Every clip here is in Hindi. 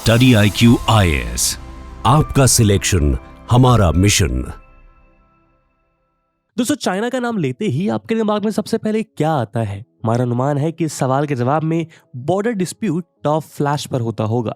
स्टडी IQ IAS, आपका सिलेक्शन हमारा मिशन। दोस्तों, चाइना का नाम लेते ही आपके दिमाग में सबसे पहले क्या आता है? हमारा अनुमान है कि इस सवाल के जवाब में बॉर्डर डिस्प्यूट टॉप फ्लैश पर होता होगा।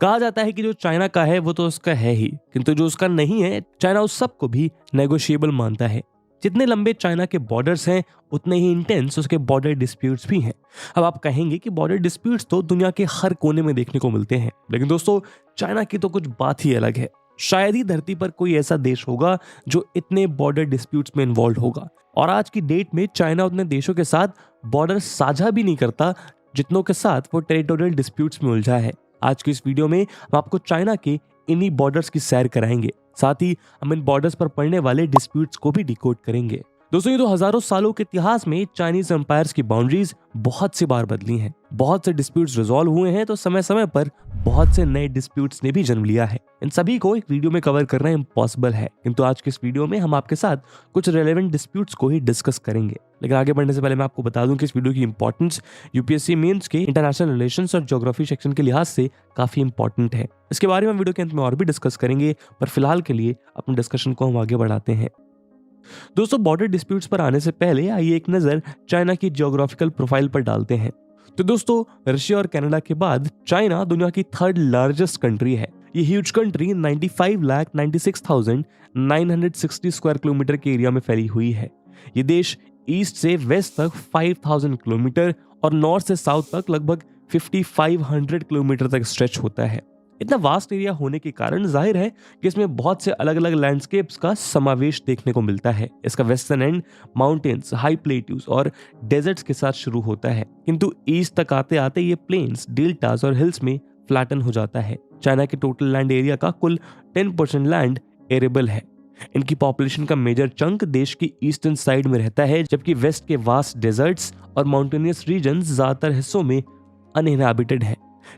कहा जाता है कि जो चाइना का है वो तो उसका है ही, किंतु जो उसका नहीं है चाइना उस सब को भी नेगोशिएबल मानता है। जितने लंबे चाइना के बॉर्डर्स हैं उतने ही इंटेंस उसके बॉर्डर डिस्प्यूट्स भी हैं। अब आप कहेंगे कि बॉर्डर डिस्प्यूट्स तो दुनिया के हर कोने में देखने को मिलते हैं, लेकिन दोस्तों चाइना की तो कुछ बात ही अलग है। शायद ही धरती पर कोई ऐसा देश होगा जो इतने बॉर्डर डिस्प्यूट्स में इन्वॉल्व होगा। और आज की डेट में चाइना उतने देशों के साथ बॉर्डर साझा भी नहीं करता जितनों के साथ वो टेरिटोरियल डिस्प्यूट्स में उलझा है। आज की इस वीडियो में हम आपको चाइना के इन्हीं बॉर्डर्स की सैर कराएंगे, साथ ही हम इन बॉर्डर्स पर पड़ने वाले डिस्प्यूट्स को भी डिकोड करेंगे। दोस्तों, ये तो हजारों सालों के इतिहास में चाइनीज एम्पायर्स की बाउंड्रीज बहुत सी बार बदली हैं। बहुत से डिस्प्यूट्स रिजॉल्व हुए हैं तो समय समय पर बहुत से नए डिस्प्यूट्स ने भी जन्म लिया है। इन सभी को एक वीडियो में कवर करना इम्पॉसिबल है, किंतु आज के इस वीडियो में हम आपके साथ कुछ रेलेवेंट डिस्प्यूट्स को ही डिस्कस करेंगे। लेकिन आगे बढ़ने से पहले मैं आपको बता दूं कि इस वीडियो की इंपॉर्टेंस यूपीएससी मेंस के इंटरनेशनल रिलेशंस और ज्योग्राफी सेक्शन के लिहाज से काफी इंपॉर्टेंट है। इसके बारे में वीडियो के अंत में और भी डिस्कस करेंगे, पर फिलहाल के लिए अपने डिस्कशन को हम आगे बढ़ाते हैं। दोस्तों, बॉर्डर डिस्प्यूट्स पर आने से पहले आइए एक नजर चाइना की जियोग्राफिकल प्रोफाइल पर डालते हैं। तो दोस्तों, रशिया और कनाडा के बाद चाइना दुनिया की थर्ड लार्जेस्ट कंट्री है। ये ह्यूज कंट्री 95,96,960 स्क्वायर किलोमीटर के एरिया में फैली हुई है। ये देश ईस्ट से वेस्ट तक 5,000 किलोमीटर और नॉर्थ से साउथ तक लगभग 5,500 किलोमीटर तक स्ट्रेच होता है। इतना वास्ट एरिया होने के कारण जाहिर है कि इसमें बहुत से अलग अलग लैंडस्केप्स का समावेश देखने को मिलता है। इसका western and mountains, high plateaus और डेजर्ट्स के साथ शुरू होता है, किंतु ईस्ट तक आते आते ये प्लेन्स, डेल्टास और हिल्स में फ्लैटन हो जाता है। चाइना के टोटल लैंड एरिया का कुल 10% लैंड एरेबल है। इनकी पॉपुलेशन का मेजर चंक देश की ईस्टर्न साइड में रहता है, जबकि वेस्ट के वास्ट डेजर्ट्स और माउंटेनियस रीजन्स ज्यादातर हिस्सों में अनइनहैबिटेड है।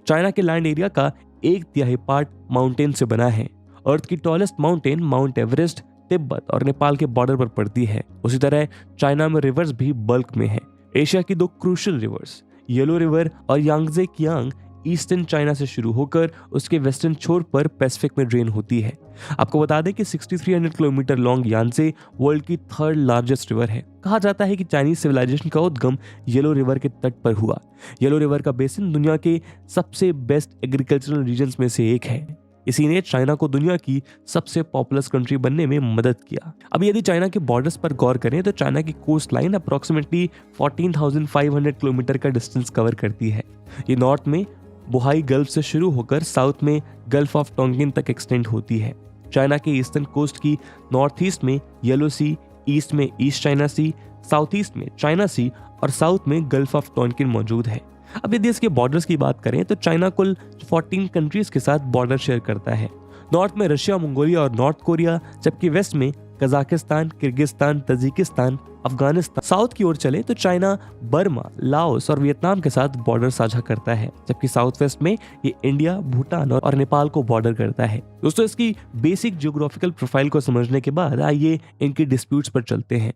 चाइना के लैंड एरिया का 1/3 पार्ट माउंटेन से बना है। अर्थ की tallest mountain mount Everest Tibet और नेपाल के बॉर्डर पर पड़ती है। उसी तरह चाइना में रिवर्स भी बल्क में है। एशिया की 2 क्रूशियल रिवर्स येलो रिवर और यांगजे कियांग ईस्टर्न चाइना से शुरू होकर उसके वेस्टर्न छोर पर पैसिफिक में ड्रेन होती है। आपको बता दें कि 6300 किलोमीटर लॉन्ग यांगजे वर्ल्ड की थर्ड लार्जेस्ट रिवर है। कहा जाता है कि चाइनीज सिविलाइजेशन का उद्गम येलो रिवर के तट पर हुआ। येलो रिवर का बेसिन दुनिया के सबसे बेस्ट एग्रीकल्चरल रीजन्स में से एक है। इसी ने चाइना को दुनिया की सबसे पॉपुलस कंट्री बनने में मदद किया। अब यदि चाइना के बॉर्डर्स पर गौर करें तो चाइना की कोस्ट लाइन अप्रोक्सीमेटली 14,500 किलोमीटर का डिस्टेंस कवर करती है। ये नॉर्थ में बोहाई गल्फ से शुरू होकर साउथ में गल्फ ऑफ टोंगिन तक एक्सटेंड होती है। चाइना के ईस्टर्न कोस्ट की नॉर्थ ईस्ट में येलो सी, ईस्ट में ईस्ट चाइना सी, साउथ ईस्ट में चाइना सी और साउथ में गल्फ ऑफ टोंगिन मौजूद है। अब यदि इसके बॉर्डर्स की बात करें तो चाइना कुल 14 कंट्रीज के साथ बॉर्डर शेयर करता है। नॉर्थ में रशिया, मंगोलिया और नॉर्थ कोरिया, जबकि वेस्ट में Kazakhstan, Kyrgyzstan, Tajikistan, Afghanistan. South की ओर चले तो चाइना बर्मा, लाओस और वियतनाम के साथ बॉर्डर साझा करता है, जबकि साउथ वेस्ट में ये इंडिया, भूटान और नेपाल को बॉर्डर करता है। दोस्तों, इसकी बेसिक जियोग्राफिकल प्रोफाइल को समझने के बाद आइए इनकी डिस्प्यूट्स पर चलते हैं।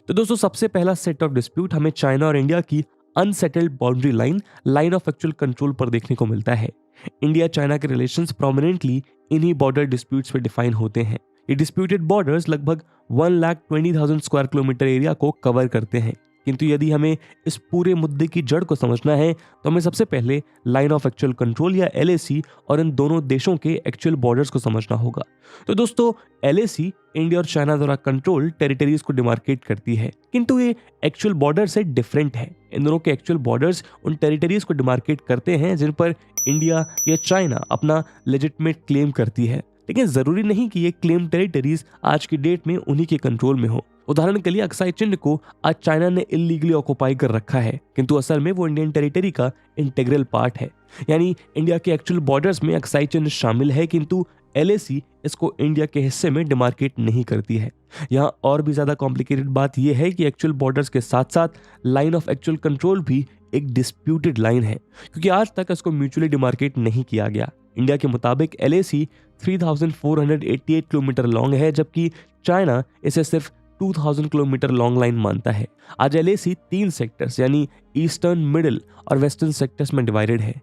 तो दोस्तों, सबसे पहला सेट ऑफ डिस्प्यूट हमें चाइना और इंडिया की unsettled boundary line of actual control पर देखने को मिलता है। इंडिया चाइना के रिलेशंस प्रोमिनेंटली इन्हीं बॉर्डर डिस्प्यूट्स पे डिफाइन होते हैं। ये डिस्प्यूटेड बॉर्डर्स लगभग 1,20,000 स्क्वायर किलोमीटर एरिया को कवर करते हैं, किंतु यदि हमें इस पूरे मुद्दे की जड़ को समझना है तो हमें सबसे पहले लाइन ऑफ एक्चुअल कंट्रोल या LAC और इन दोनों देशों के एक्चुअल बॉर्डर्स को समझना होगा। तो दोस्तों, LAC इंडिया और चाइना द्वारा कंट्रोल टेरिटरीज को डिमार्केट करती है, किंतु ये एक्चुअल बॉर्डर से डिफरेंट है। इन दोनों के एक्चुअल बॉर्डर्स उन टेरिटरीज को डिमार्केट करते हैं जिन पर इंडिया या चाइना अपना लेजिटिमेट क्लेम करती है, लेकिन जरूरी नहीं कि ये क्लेम टेरिटरीज आज की डेट में उन्हीं के कंट्रोल में हो। उदाहरण के लिए अक्साई चिन्ह को आज चाइना ने इलीगली ऑक्युपाई कर रखा है, किंतु असल में वो इंडियन टेरिटरी का इंटीग्रल पार्ट है। यानी इंडिया के एक्चुअल बॉर्डर्स में अक्साई चिन्ह शामिल है, किंतु LAC इसको इंडिया के हिस्से में डिमार्केट नहीं करती है। यहाँ और भी ज्यादा कॉम्प्लिकेटेड बात यह है कि एक्चुअल बॉर्डर्स के साथ साथ लाइन ऑफ एक्चुअल कंट्रोल भी एक डिस्प्यूटेड लाइन है, क्योंकि आज तक इसको म्यूचुअली डिमार्केट नहीं किया गया। इंडिया के मुताबिक LAC 3,488 किलोमीटर लॉन्ग है, जबकि चाइना इसे सिर्फ 2000 किलोमीटर लॉन्ग लाइन मानता है। आज LAC 3 सेक्टर्स यानी ईस्टर्न, मिडिल और वेस्टर्न सेक्टर्स में डिवाइडेड है।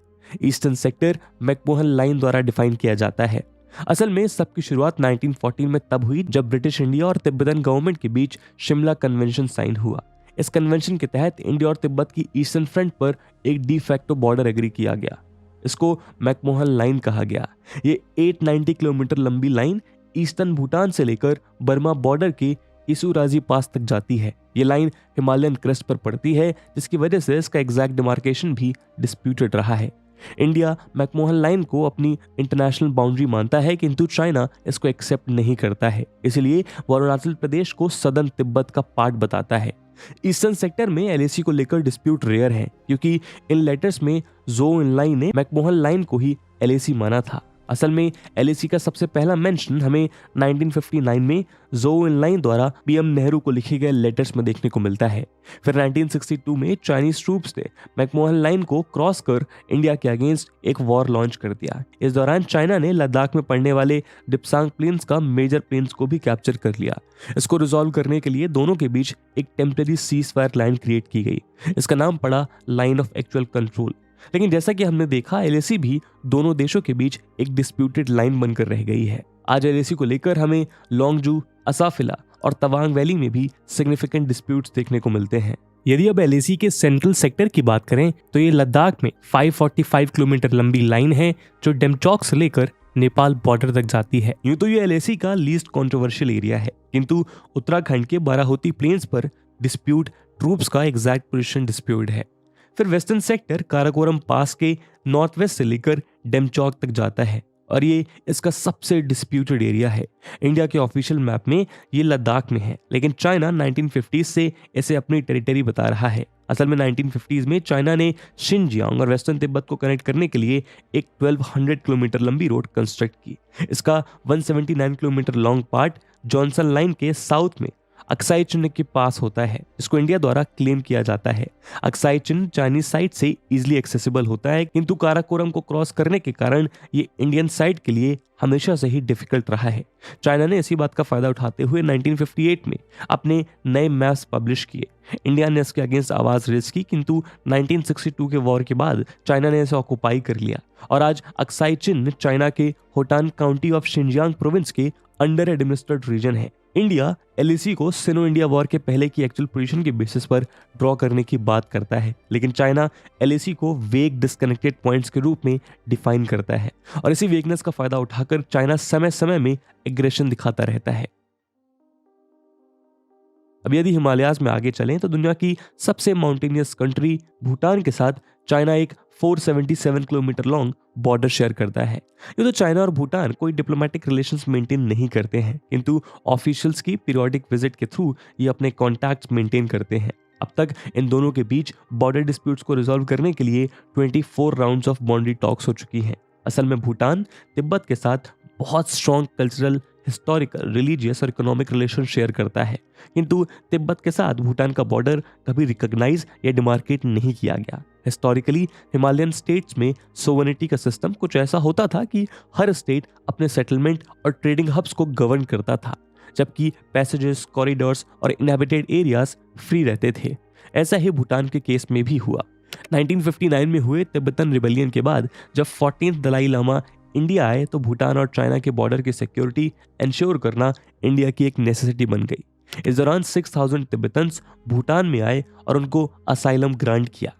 ईस्टर्न सेक्टर मैकमोहन लाइन द्वारा डिफाइन किया जाता है। असल में सबकी शुरुआत 1914 में तब हुई जब ब्रिटिश इंडिया और तिब्बतन गवर्नमेंट के बीच शिमला कन्वेंशन साइन हुआ। इस कन्वेंशन के तहत इंडिया और तिब्बत की ईस्टर्न फ्रंट पर एक डी फैक्टो बॉर्डर एग्री किया गया। इसको मैकमोहन लाइन कहा गया। ये 890 किलोमीटर लंबी लाइन ईस्टर्न भूटान से लेकर बर्मा बॉर्डर के इसुराजी पास तक जाती है। ये लाइन हिमालयन क्रेस्ट पर पड़ती है, जिसकी वजह से इसका एग्जैक्ट डिमार्केशन भी डिस्प्यूटेड रहा है। इंडिया मैकमोहन लाइन को अपनी इंटरनेशनल बाउंड्री मानता है, किंतु चाइना इसको एक्सेप्ट नहीं करता है। इसलिए वो अरुणाचल प्रदेश को सदर्न तिब्बत का पार्ट बताता है। ईस्टर्न सेक्टर में LAC को लेकर डिस्प्यूट रेयर है, क्योंकि इन लेटर्स में ज़ोउ एनलाई ने मैकमोहन लाइन को ही LAC माना था। असल में LAC का सबसे पहला मेंशन हमें 1959 में ज़ोउ एनलाई द्वारा PM नेहरू को लिखे गए लेटर्स में देखने को मिलता है। फिर 1962 में चाइनीज ट्रूप्स ने मैकमोहन लाइन को क्रॉस कर इंडिया के अगेंस्ट एक वॉर लॉन्च कर दिया। इस दौरान चाइना ने लद्दाख में पड़ने वाले डिप्सांग प्लेन्स का मेजर प्लेन्स को भी कैप्चर कर लिया। इसको रिजॉल्व करने के लिए दोनों के बीच एक temporary cease fire line create की गई। इसका नाम पड़ा लाइन ऑफ एक्चुअल कंट्रोल। लेकिन जैसा कि हमने देखा, LAC भी दोनों देशों के बीच एक डिस्प्यूटेड लाइन बनकर रह गई है। आज LAC को लेकर हमें लोंगजू, असाफिला और तवांग वैली में भी सिग्निफिकेंट डिस्प्यूट्स देखने को मिलते हैं। यदि अब LAC के सेंट्रल सेक्टर की बात करें तो ये लद्दाख में 545 किलोमीटर लंबी लाइन है, जो डेमचौक से लेकर नेपाल बॉर्डर तक जाती है। यूं तो ये LAC का लीस्ट कंट्रोवर्शियल एरिया है, किंतु उत्तराखंड के बाराहोती प्लेन्स पर डिस्प्यूट ट्रूप्स का एग्जैक्ट पोजीशन डिस्प्यूट है। फिर वेस्टर्न सेक्टर काराकोरम पास के नॉर्थ वेस्ट से लेकर डेमचौक तक जाता है और ये इसका सबसे डिस्प्यूटेड एरिया है। इंडिया के ऑफिशियल मैप में ये लद्दाख में है, लेकिन चाइना 1950s से इसे अपनी टेरिटरी बता रहा है। असल में 1950s में चाइना ने शिनजियांग और वेस्टर्न तिब्बत को कनेक्ट करने के लिए एक 1200 किलोमीटर लंबी रोड कंस्ट्रक्ट की। इसका 179 kilometre long part Johnson line के साउथ में अक्साई चिन्ह के पास होता है, जिसको इंडिया द्वारा क्लेम किया जाता है। अक्साई चिन्ह चाइनीज साइड से इजीली एक्सेसिबल होता है, किंतु काराकोरम को क्रॉस करने के कारण ये इंडियन साइड के लिए हमेशा से ही डिफिकल्ट रहा है। चाइना ने इसी बात का फायदा उठाते हुए 1958 में अपने नए मैप्स पब्लिश किए। इंडिया ने इसके अगेंस्ट आवाज रेज की, किंतु 1962 के वॉर के बाद चाइना ने इसे ऑक्युपाई कर लिया और आज अक्साई चिन्ह चाइना के Hotan county of Xinjiang province के अंडर एडमिनिस्ट्रेटेड रीजन है। इंडिया LAC को सिनो इंडिया वॉर के पहले की एक्चुअल पोजीशन के बेसिस पर ड्रॉ करने की बात करता है, लेकिन चाइना LAC को वेग डिस्कनेक्टेड पॉइंट्स के रूप में डिफाइन करता है और इसी वेगनेस का फायदा उठाकर चाइना समय समय में एग्रेशन दिखाता रहता है। अब यदि हिमालयाज में आगे चलें तो दुनिया की सबसे माउंटेनियस कंट्री भूटान के साथ चाइना एक 477 किलोमीटर लॉन्ग बॉर्डर शेयर करता है। ये तो चाइना और भूटान कोई डिप्लोमेटिक रिलेशंस मेंटेन नहीं करते हैं, किंतु ऑफिशियल्स की पीरियोडिक विजिट के थ्रू ये अपने कॉन्टैक्ट्स मेंटेन करते हैं। अब तक इन दोनों के बीच बॉर्डर डिस्प्यूट्स को रिजॉल्व करने के लिए 24 राउंड्स ऑफ बाउंड्री टॉक्स हो चुकी हैं। असल में भूटान तिब्बत के साथ बहुत स्ट्रॉन्ग कल्चरल, हिस्टोरिकल, रिलीजियस और इकोनॉमिक रिलेशन शेयर करता है, किंतु तिब्बत के साथ भूटान का बॉर्डर कभी रिकॉग्नाइज या डिमार्केट नहीं किया गया। हिस्टोरिकली हिमालयन स्टेट्स में सोवरेनिटी का सिस्टम कुछ ऐसा होता था कि हर स्टेट अपने सेटलमेंट और ट्रेडिंग हब्स को गवर्न करता था, जबकि पैसेजेस, कॉरिडोर्स और इनहैबिटेड एरियाज फ्री रहते थे। ऐसा ही भूटान के केस में भी हुआ। 1959 में हुए तिब्बतन रिबेलियन के बाद जब 14th दलाई लामा इंडिया आए तो भूटान और चाइना के बॉर्डर की सिक्योरिटी इंश्योर करना इंडिया की एक नेसेसिटी बन गई। इस दौरान 6000 तिब्बतन्स भूटान में आए और उनको असाइलम ग्रांट किया।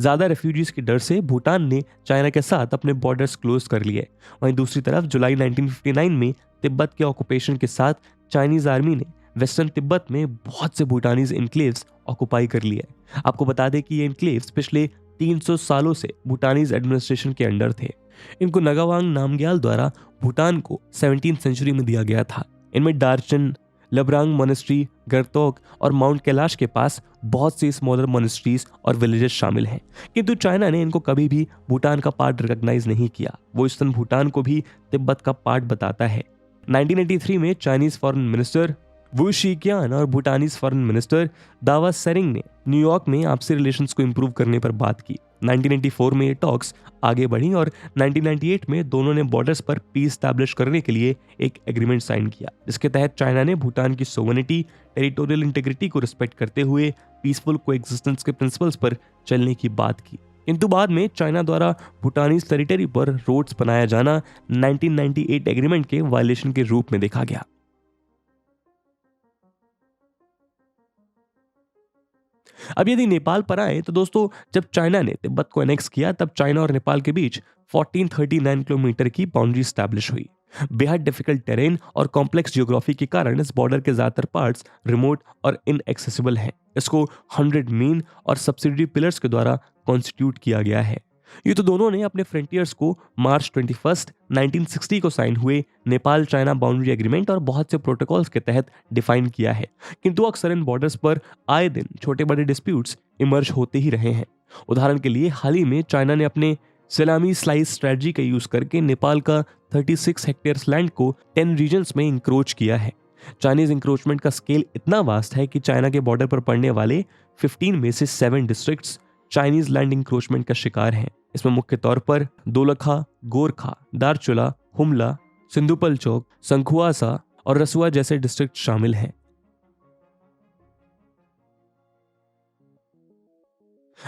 ज्यादा रेफ्यूजीज के डर से भूटान ने चाइना के साथ अपने बॉर्डर्स क्लोज कर लिए। वहीं दूसरी तरफ जुलाई 1959 में तिब्बत के ऑक्यूपेशन के साथ चाइनीज आर्मी ने वेस्टर्न तिब्बत में बहुत से भूटानीज इनक्लेव्स ऑक्युपाई कर लिए। आपको बता दें कि ये इनक्लेव्स पिछले 300 सालों से भूटानीज एडमिनिस्ट्रेशन के अंडर थे। इनको नगावांग नामग्याल द्वारा भूटान को 17th सेंचुरी में दिया गया था। इनमें डारचन, लबरांग मोनेस्ट्री, गरतोक और माउंट कैलाश के पास बहुत सी स्मॉलर मोनेस्ट्रीज और विलेजेस शामिल हैं, किंतु चाइना ने इनको कभी भी भूटान का पार्ट रिकॉग्नाइज नहीं किया। वो ईस्टर्न भूटान को भी तिब्बत का पार्ट बताता है। 1983 में चाइनीज फॉरेन मिनिस्टर वू शिकियान और भूटानीज फॉरेन मिनिस्टर दावा सेरिंग ने न्यूयॉर्क में आपसी रिलेशंस को इंप्रूव करने पर बात की। 1994 में ये टॉक्स आगे बढ़ी और 1998 में दोनों ने बॉर्डर्स पर पीस स्टैब्लिश करने के लिए एक एग्रीमेंट साइन किया, जिसके तहत चाइना ने भूटान की सोवरेनिटी, टेरिटोरियल इंटीग्रिटी को रिस्पेक्ट करते हुए पीसफुल कोएग्जिस्टेंस के प्रिंसिपल्स पर चलने की बात की। किंतु बाद में चाइना द्वारा भूटानीज टेरिटरी पर रोड्स बनाया जाना 1998 एग्रीमेंट के वायलेशन के रूप में देखा गया। अब यदि नेपाल पर आए तो दोस्तों, जब चाइना ने तिब्बत को एनेक्स किया तब चाइना और नेपाल के बीच 1439 किलोमीटर की बाउंड्री स्टैब्लिश हुई। बेहद डिफिकल्ट टेरेन और कॉम्प्लेक्स जियोग्राफी के कारण इस बॉर्डर के ज्यादातर पार्ट्स रिमोट और इनएक्सेसिबल हैं। इसको 100 मेन और सब्सिडियरी पिलर्स के द्वारा कॉन्स्टिट्यूट किया गया है। ये तो दोनों ने अपने फ्रंटियर्स को मार्च 21, 1960 को साइन हुए नेपाल चाइना बाउंड्री एग्रीमेंट और बहुत से प्रोटोकॉल्स के तहत डिफाइन किया है। किंतु अक्सर इन बॉर्डर्स पर आए दिन छोटे बड़े डिस्प्यूट्स इमर्ज होते ही रहे हैं। उदाहरण के लिए हाल ही में चाइना ने अपने सलामी स्लाइस स्ट्रेटजी का यूज करके नेपाल का 36 हेक्टेयर्स लैंड को 10 रीजन्स में इंक्रोच किया है। चाइनीज इंक्रोचमेंट का स्केल इतना वास्ट है कि चाइना के बॉर्डर पर पड़ने वाले 15 में से 7 डिस्ट्रिक्ट्स चाइनीज लैंड इंक्रोचमेंट का शिकार हैं। इसमें मुख्य तौर पर दोलखा, गोरखा, दारचुला, हुमला, सिंधुपल चौक, संखुआसा और रसुआ जैसे डिस्ट्रिक्ट शामिल हैं।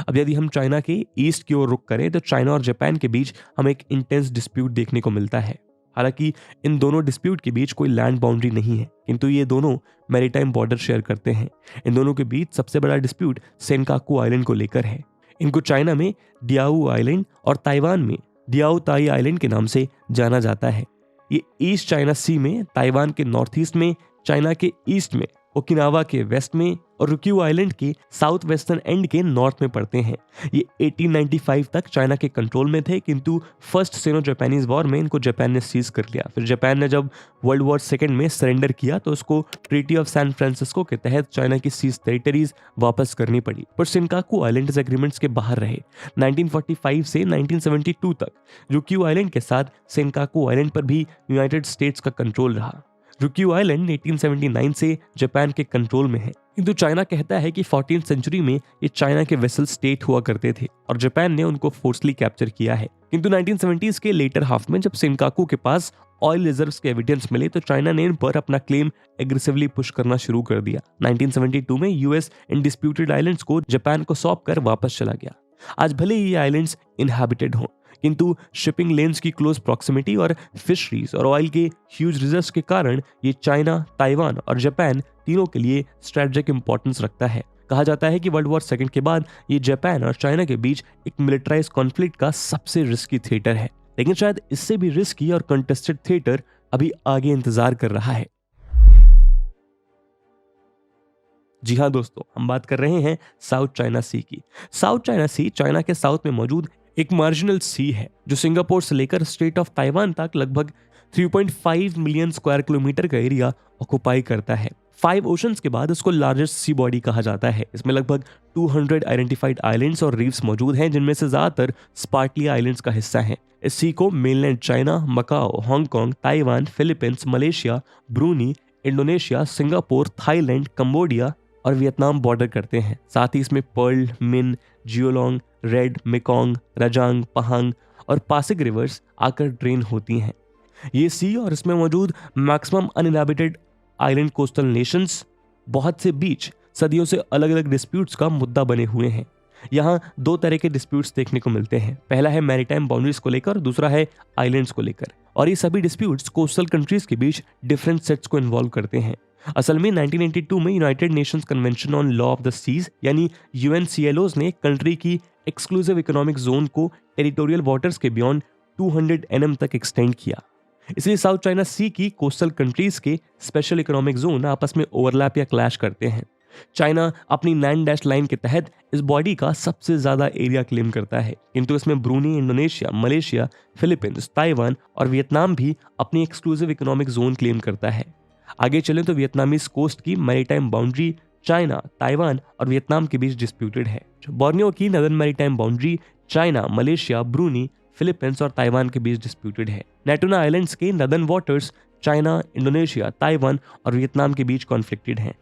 अब यदि हम चाइना के ईस्ट की ओर रुख करें तो चाइना और जापान के बीच हमें एक इंटेंस डिस्प्यूट देखने को मिलता है। हालांकि इन दोनों डिस्प्यूट के बीच कोई लैंड बाउंड्री नहीं है, किंतु ये दोनों मैरीटाइम बॉर्डर शेयर करते हैं। इन दोनों के बीच सबसे बड़ा डिस्प्यूट सेनकाकू आइलैंड को लेकर है। इनको चाइना में डियाओ आइलैंड और ताइवान में डियाओ ताई आइलैंड के नाम से जाना जाता है। ये ईस्ट चाइना सी में, ताइवान के नॉर्थ ईस्ट में, चाइना के ईस्ट में, ओकिनावा के वेस्ट में और रुक्यू आइलैंड के साउथ वेस्टर्न एंड के नॉर्थ में पड़ते हैं। ये 1895 तक चाइना के कंट्रोल में थे, किंतु फर्स्ट सिनो जापानीज वॉर में इनको जापान ने सीज कर लिया। फिर जापान ने जब वर्ल्ड वॉर सेकेंड में सरेंडर किया तो उसको ट्रीटी ऑफ सैन फ्रांसिस्को के तहत चाइना की सीज टेरिटरीज वापस करनी पड़ी। पर सेनकाकू आइलैंड इस एग्रीमेंट्स के बाहर रहे। 1945 से 1972 तक रुक्यू आइलैंड के साथ सेनकाकू आइलैंड पर भी यूनाइटेड स्टेट्स का कंट्रोल रहा। रुक्यू आइलैंड 1879 से जापान के कंट्रोल में है, किंतु चाइना कहता है कि 14th सेंचुरी में ये चाइना के वेसल स्टेट हुआ करते थे और जापान ने उनको फोर्सली कैप्चर किया है। किंतु 1970s के लेटर हाफ में जब सेनकाकू के पास ऑयल रिजर्व्स के एविडेंस मिले तो चाइना ने इन पर अपना क्लेम एग्रेसिवली पुश करना शुरू कर दिया। 1972 में यूएस इन डिस्प्यूटेड आइलैंड्स को जापान को सौंप कर वापस चला गया। आज भले ही ये आइलैंड्स इनहैबिटेड हों, किंतु शिपिंग लेन्स की क्लोज प्रॉक्सिमिटी और फिशरीज और ऑयल के ह्यूज रिजर्व्स के कारण ये चाइना, ताइवान और जापान तीनों के लिए स्ट्रेटेजिक इंपॉर्टेंस रखता है। कहा जाता है कि वर्ल्ड वॉर सेकंड के बाद ये जापान और चाइना के बीच एक मिलिटराइज कॉन्फ्लिक्ट का सबसे रिस्की थिएटर है, लेकिन शायद इससे भी रिस्की और कंटेस्टेड थिएटर अभी आगे इंतजार कर रहा है। जी हाँ दोस्तों, हम बात कर रहे हैं साउथ चाइना सी की। साउथ चाइना सी चाइना के साउथ में मौजूद एक मार्जिनल सी है जो सिंगापुर से लेकर स्ट्रेट ऑफ ताइवान तक लगभग 3.5 मिलियन स्क्वायर किलोमीटर का एरिया ऑक्युपाई करता है। 5 ओशंस के बाद इसको लार्जेस्ट सी बॉडी कहा जाता है। इसमें लगभग 200 आइडेंटिफाइड आइलैंड्स और रीफ्स मौजूद हैं, जिनमें से ज्यादातर स्पार्टली आइलैंड्स का हिस्सा हैं। इस सी को mainland China, Macao, Hong Kong, Taiwan, Philippines, Malaysia, Brunei, Indonesia, Singapore, Thailand, Cambodia और वियतनाम बॉर्डर करते हैं। साथ ही इसमें Pearl, Min, Jiulong, Red, Mekong, Rajang, Pahang और पासिक रिवर्स आकर ड्रेन होती हैं। ये सी और इसमें मौजूद मैक्सिमम अनइनहैबिटेड आइलैंड कोस्टल नेशंस, बहुत से बीच सदियों से अलग अलग डिस्प्यूट्स का मुद्दा बने हुए हैं। यहाँ 2 तरह के डिस्प्यूट्स देखने को मिलते हैं। पहला है मैरीटाइम बाउंड्रीज को लेकर, दूसरा है आइलैंड्स को लेकर। और ये सभी डिस्प्यूट्स कोस्टल कंट्रीज के बीच डिफरेंट सेट्स को इन्वॉल्व करते हैं। असल में 1982 में United Nations Convention on law of the seas यानी यूएनसीएलओ ने कंट्री की एक्सक्लूसिव इकोनॉमिक जोन को टेरिटोरियल वाटर्स के बियॉन्ड 200 NM तक एक्सटेंड किया। इसलिए साउथ चाइना सी की कोस्टल कंट्रीज के स्पेशल इकोनॉमिक जोन आपस में ओवरलैप या क्लैश करते हैं। चाइना अपनी 9 डैश लाइन के तहत इस बॉडी का सबसे ज्यादा एरिया क्लेम करता है, किंतु इसमें Bruny, Indonesia, Malaysia, Philippines, Taiwan और वियतनाम भी अपनी एक्सक्लूसिव इकोनॉमिक जोन क्लेम करता है। आगे चलें तो वियतनामीज कोस्ट की मैरीटाइम बाउंड्री चाइना, ताइवान और वियतनाम के बीच डिस्प्यूटेड है। बोर्नियो की northern maritime boundary China, Malaysia, Bruny, Philippines और ताइवान के बीच डिस्प्यूटेड है। नेटुना आइलैंड्स के northern waters China, Indonesia, Taiwan और वियतनाम के बीच कॉन्फ्लिक्टेड हैं।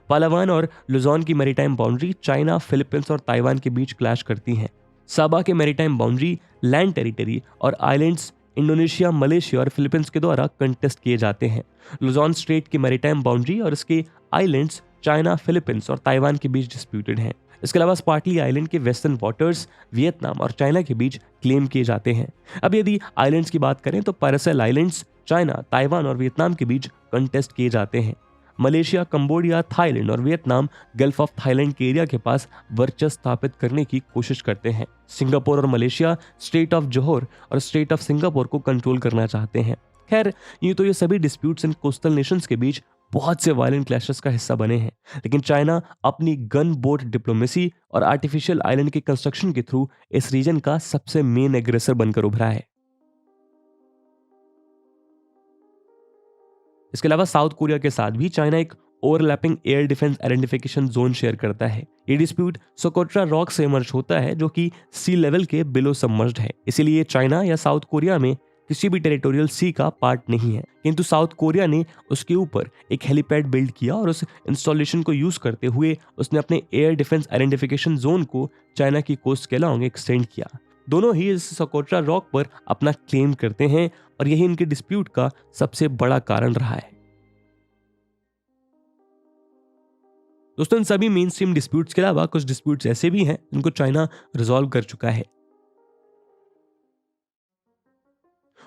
पालावान और लुजोन की मैरीटाइम बाउंड्री चाइना, फिलीपींस और ताइवान के बीच क्लैश करती हैं। साबा के मैरीटाइम बाउंड्री, लैंड टेरिटरी और आइलैंड्स इंडोनेशिया, मलेशिया और फिलीपींस के द्वारा कंटेस्ट किए जाते हैं। लुजोन स्ट्रेट की मैरीटाइम बाउंड्री और इसके आइलैंड्स चाइना, फिलीपींस और ताइवान के बीच डिस्प्यूटेड हैं। इसके अलावा स्पार्टली आइलैंड के वेस्टर्न वाटर्स वियतनाम और चाइना के बीच क्लेम किए जाते हैं। अब यदि आइलैंड्स की बात करें तो पैरासेल आइलैंड्स चाइना, ताइवान और वियतनाम के बीच कंटेस्ट किए जाते हैं। मलेशिया, कंबोडिया, थाईलैंड और वियतनाम गल्फ ऑफ थाईलैंड के एरिया के पास वर्चस्व स्थापित करने की कोशिश करते हैं। सिंगापुर और मलेशिया स्ट्रेट ऑफ जोहोर और स्ट्रेट ऑफ सिंगापुर को कंट्रोल करना चाहते हैं। खैर, यूं तो ये सभी डिस्प्यूट्स इन कोस्टल नेशंस के बीच बहुत से वायलेंट क्लैशेस का हिस्सा बने हैं, लेकिन चाइना अपनी गन बोट डिप्लोमेसी और आर्टिफिशियल आइलैंड के कंस्ट्रक्शन के थ्रू इस रीजन का सबसे मेन एग्रेसर बनकर उभरा है। इसके अलावा साउथ कोरिया के साथ भी चाइना एक overlapping air defence identification zone share करता है। ये डिस्प्यूट सोकोट्रा रॉक से इमर्ज होता है, जो कि सी लेवल के बिलो सबमर्ज्ड है। इसीलिए चाइना या साउथ कोरिया में किसी भी टेरिटोरियल सी का पार्ट नहीं है, किंतु साउथ कोरिया ने उसके ऊपर एक हेलीपैड बिल्ड किया और उस इंस्टॉलेशन को यूज करते हुए उसने अपने एयर डिफेंस आइडेंटिफिकेशन जोन को चाइना की कोस्ट के अलोंग एक्सटेंड किया। दोनों ही इस सोकोट्रा रॉक पर अपना क्लेम करते हैं और यही इनके डिस्प्यूट का सबसे बड़ा कारण रहा है। दोस्तों, इन सभी मेन स्ट्रीम डिस्प्यूट्स के अलावा कुछ डिस्प्यूट्स ऐसे भी हैं जिनको चाइना रिजॉल्व कर चुका है।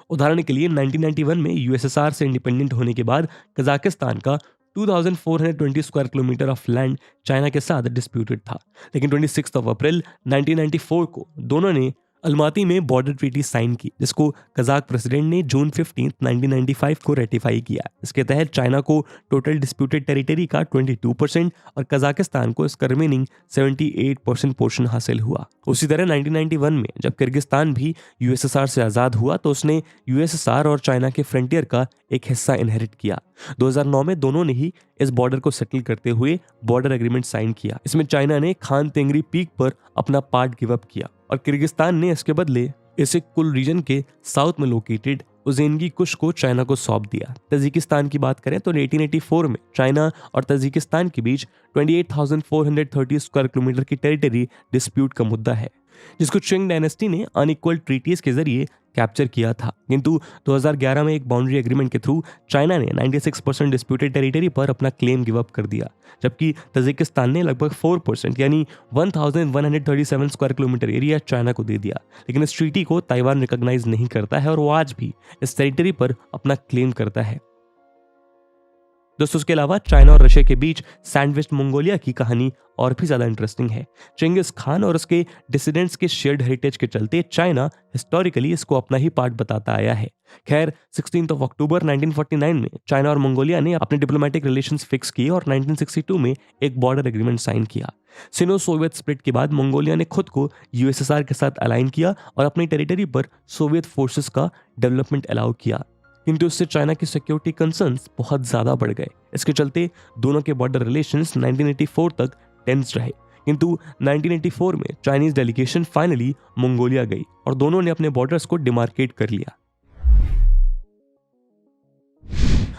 उदाहरण के लिए 1991 में यूएसएसआर से इंडिपेंडेंट होने के बाद कजाकिस्तान का 2420 square kilometre of land China के साथ डिस्प्यूटेड था, लेकिन 26 अप्रैल 1994 को दोनों ने अलमाती में बॉर्डर ट्रीटी साइन की, जिसको कजाक प्रेसिडेंट ने जून 15, 1995 को रेटिफाई किया। इसके तहत चाइना को टोटल डिस्प्यूटेड टेरिटरी का 22% और कजाकिस्तान को इसका रिमेनिंग 78% पोर्शन हासिल हुआ। उसी तरह 1991 में जब किर्गिस्तान भी यूएसएसआर से आज़ाद हुआ तो उसने यूएसएसआर और चाइना के फ्रंटियर का एक हिस्सा इनहेरिट किया। 2009 में दोनों ने ही इस बॉर्डर को सेटल करते हुए बॉर्डर एग्रीमेंट साइन किया। इसमें चाइना ने खान तेंगरी पीक पर अपना पार्ट गिव अप किया और किर्गिस्तान ने इसके बदले इसे कुल रीजन के साउथ में लोकेटेड उजेनगी कुश को चाइना को सौंप दिया। तजिकिस्तान की बात करें तो 1884 में चाइना और तजिकिस्तान के बीच 28,430 स्क्वायर किलोमीटर की टेरिटरी डिस्प्यूट का मुद्दा है, जिसको चिंग डायनेस्टी ने अनइक्वल ट्रीटीज के जरिए कैप्चर किया था। किंतु 2011 में एक बाउंड्री एग्रीमेंट के थ्रू चाइना ने 96% डिस्प्यूटेड टेरिटरी पर अपना क्लेम गिव अप कर दिया, जबकि तजिकिस्तान ने लगभग 4% यानी 1137 स्क्वायर किलोमीटर एरिया चाइना को दे दिया। लेकिन इस ट्रीटी को ताइवान रिकॉग्नाइज नहीं करता है और वो आज भी इस टेरिटरी पर अपना क्लेम करता है। दोस्तों, इसके अलावा चाइना और रशिया के बीच सैंडविच मंगोलिया की कहानी और भी ज्यादा इंटरेस्टिंग है। चिंगिस खान और उसके डिसिडेंट्स के शेयर्ड हेरिटेज के चलते चाइना हिस्टोरिकली इसको अपना ही पार्ट बताता आया है। खैर, 16 अक्टूबर 1949 में चाइना और मंगोलिया ने अपने डिप्लोमेटिक रिलेशंस फिक्स किए और 1962 में एक बॉर्डर एग्रीमेंट साइन किया। सिनो सोवियत स्प्लिट के बाद मंगोलिया ने खुद को यूएसएसआर के साथ अलाइन किया और अपनी टेरिटरी पर सोवियत फोर्सेस का डेवलपमेंट अलाउ किया, किंतु इससे चाइना की सिक्योरिटी कंसर्न्स बहुत ज्यादा बढ़ गए। इसके चलते दोनों के बॉर्डर रिलेशंस 1984 तक टेंस रहे, किंतु 1984 में चाइनीज डेलीगेशन फाइनली मंगोलिया गई और दोनों ने अपने बॉर्डर्स को डिमार्केट कर लिया।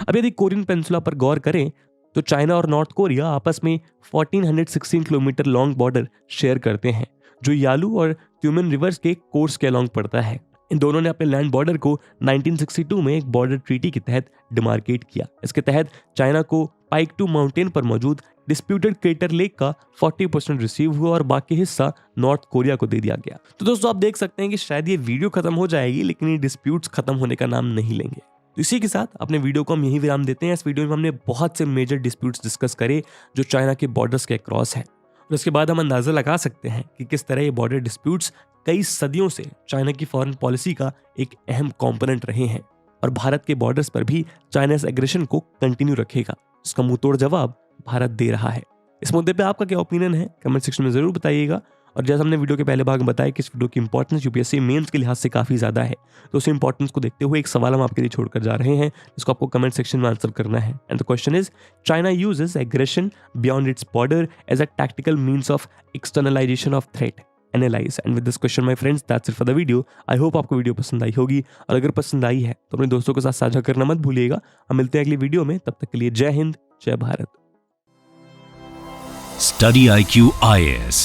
अब यदि कोरियन पेनिनसुला पर गौर करें तो चाइना और नॉर्थ कोरिया आपस में 1416 किलोमीटर लॉन्ग बॉर्डर शेयर करते हैं, जो यालू और ट्यूमेन रिवर्स के कोर्स के अलोंग पड़ता है। इन दोनों ने अपने लैंड बॉर्डर को 1962 में एक बॉर्डर ट्रीटी के तहत डिमार्केट किया। इसके तहत चाइना को पाइक टू माउंटेन पर मौजूद डिस्प्यूटेड क्रेटर लेक का 40% रिसीव हुआ और बाकी हिस्सा नॉर्थ कोरिया को दे दिया गया। तो दोस्तों, आप देख सकते हैं कि शायद ये वीडियो खत्म हो जाएगी, लेकिन ये डिस्प्यूट्स खत्म होने का नाम नहीं लेंगे। तो इसी के साथ अपने वीडियो को हम यहीं विराम देते हैं। इस वीडियो में हमने बहुत से मेजर डिस्प्यूट्स डिस्कस करे जो चाइना के बॉर्डर्स के अक्रॉस है, और उसके बाद हम अंदाजा लगा सकते हैं कि किस तरह ये बॉर्डर डिस्प्यूट्स कई सदियों से चाइना की फॉरेन पॉलिसी का एक अहम कंपोनेंट रहे हैं और भारत के बॉर्डर्स पर भी चाइना इस एग्रेशन को कंटिन्यू रखेगा। इसका मुंहतोड़ जवाब भारत दे रहा है। इस मुद्दे पे आपका क्या ओपिनियन है, कमेंट सेक्शन में जरूर बताइएगा। और जैसे हमने वीडियो के पहले भाग में बताया कि इस वीडियो की इंपॉर्टेंस यूपीएससी मेंस के लिहाज से काफी ज्यादा है, तो उस इंपॉर्टेंस को देखते हुए एक सवाल हम आपके लिए छोड़कर जा रहे हैं, जिसको आपको कमेंट सेक्शन में आंसर करना है। And the question is, China uses aggression beyond its border as a tactical means of externalisation of threat analyse. And with this question my friends that's it for the video. I hope आपको वीडियो पसंद आई होगी, और अगर पसंद आई है तो अपने दोस्तों के साथ साझा करना मत भूलिएगा। हम मिलते हैं अगली वीडियो में, तब तक के लिए जय हिंद, जय भारत। स्टडी IQ IAS,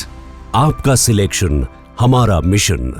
आपका सिलेक्शन हमारा मिशन।